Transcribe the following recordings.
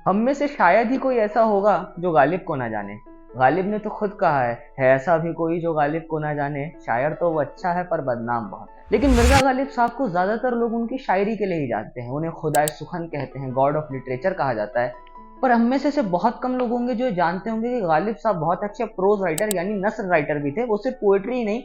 हम में से शायद ही कोई ऐसा होगा जो गालिब को ना जाने। गालिब ने तो खुद कहा है ऐसा भी कोई जो गालिब को ना जाने, शायर तो वो अच्छा है पर बदनाम बहुत है। लेकिन मिर्जा गालिब साहब को ज्यादातर लोग उनकी शायरी के लिए ही जानते हैं। उन्हें खुदाए सुखन कहते हैं, गॉड ऑफ लिटरेचर कहा जाता है। पर हम में से बहुत कम लोग होंगे जो जानते होंगे कि गालिब साहब बहुत अच्छे प्रोज राइटर यानी नस्र राइटर भी थे। वो सिर्फ पोएट्री ही नहीं,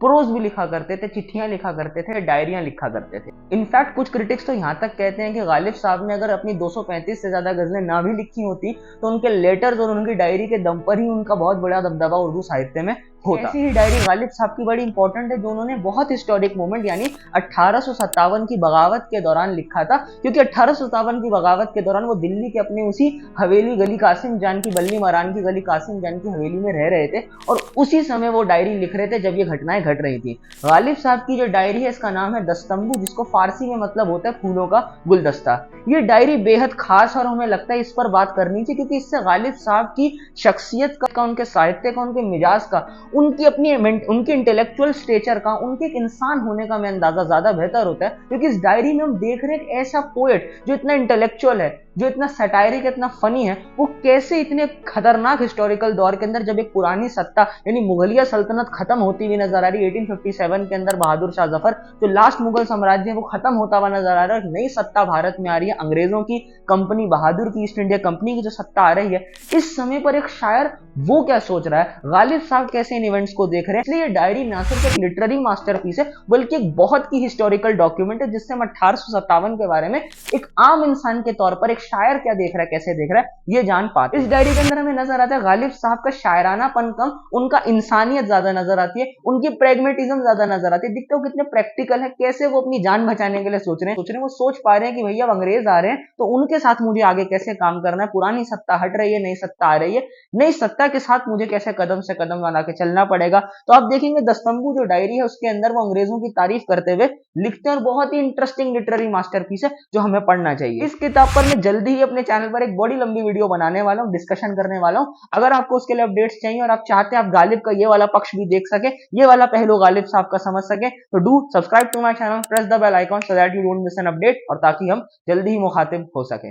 प्रोज भी लिखा करते थे, चिट्ठियां लिखा करते थे, डायरियां लिखा करते थे। इनफैक्ट कुछ क्रिटिक्स तो यहाँ तक कहते हैं कि गालिब साहब ने अगर अपनी 235 से ज्यादा गजलें ना भी लिखी होती तो उनके लेटर्स और उनकी डायरी के दम पर ही उनका बहुत बड़ा दबदबा उर्दू साहित्य में होता। ऐसी ही डायरी गालिब साहब की बड़ी इंपॉर्टेंट है जो उन्होंने बहुत हिस्टोरिक मोमेंट यानी 1857 की बगावत के दौरान लिखा था। क्योंकि 1857 की बगावत के दौरान वो दिल्ली के अपने उसी हवेली गली कासिम जान की, बल्ली मरान की गली कासिम जान की हवेली में रह रहे थे और उसी समय वो डायरी लिख रहे थे जब ये घटनाएं घट रही थी। गालिब साहब की जो डायरी है इसका नाम है दस्तंबू, जिसको फारसी में मतलब होता है फूलों का गुलदस्ता। ये डायरी बेहद खास और हमें लगता है इस पर बात करनी चाहिए क्योंकि इससे गालिब साहब की शख्सियत का, उनके साहित्य का, उनके मिजाज का, उनकी अपनी उनके इंटेलेक्चुअल स्टेचर का, उनके एक इंसान होने का में अंदाजा ज्यादा बेहतर होता है। क्योंकि इस डायरी में हम देख रहे हैं एक ऐसा पोएट जो इतना इंटेलेक्चुअल है, जो इतना सटायरिक, इतना फनी है, वो कैसे इतने खतरनाक हिस्टोरिकल दौर के अंदर जब एक पुरानी सत्ता यानी मुगलिया सल्तनत खत्म होती हुई नजर आ रही है 1857 के अंदर, बहादुर शाह जफर जो लास्ट मुगल साम्राज्य है वो खत्म होता हुआ नजर आ रहा है, नई सत्ता भारत में आ रही है, अंग्रेजों की कंपनी, बहादुर की ईस्ट इंडिया कंपनी की जो सत्ता आ रही है। इस समय पर एक शायर वो क्या सोच रहा है, गालिब साहब कैसे इन इवेंट्स को देख रहे हैं। इसलिए ये डायरी ना सिर्फ एक लिटरेरी मास्टरपीस है बल्कि एक बहुत ही हिस्टोरिकल डॉक्यूमेंट है जिससे हम 1857 के बारे में एक आम इंसान के तौर पर एक शायर क्या देख रहा है, कैसे देख रहा है, ये जान पाते। इस डायरी के अंदर हमें नजर आता है गालिब साहब का शायरानापन कम, उनका इंसानियत ज्यादा नजर आती है, उनकी प्रैग्मेटिज्म ज्यादा नजर आती है। दिखते हो कितने प्रैक्टिकल है, कैसे वो अपनी जान बचाने के लिए सोच रहे हैं, वो सोच पा रहे हैं कि भैया अब अंग्रेज आ रहे हैं तो उनके साथ मुझे आगे कैसे काम करना है, पुरानी सत्ता हट रही है, नई सत्ता आ रही है, नई सत्ता के साथ मुझे कैसे कदम से कदम बना के चलना पड़ेगा। तो आप देखेंगे दस्तंबू जो डायरी है उसके अंदर वो अंग्रेजों की तारीफ करते हुए लिखते हैं और बहुत ही इंटरेस्टिंग लिटरेरी मास्टरपीस है जो हमें पढ़ना चाहिए। इस किताब पर मैं जल्दी ही अपने चैनल पर एक बड़ी लंबी वीडियो बनाने वाला हूँ, डिस्कशन करने वाला हूँ। अगर आपको उसके लिए अपडेट्स चाहिए और आप चाहते हैं आप गालिब का ये वाला पक्ष भी देख सके, ये वाला पहलू गालिब साहब का समझ सके, तो do subscribe to my channel, press the bell icon so that you don't miss an update, और ताकि हम जल्दी ही मुखातिब हो सके।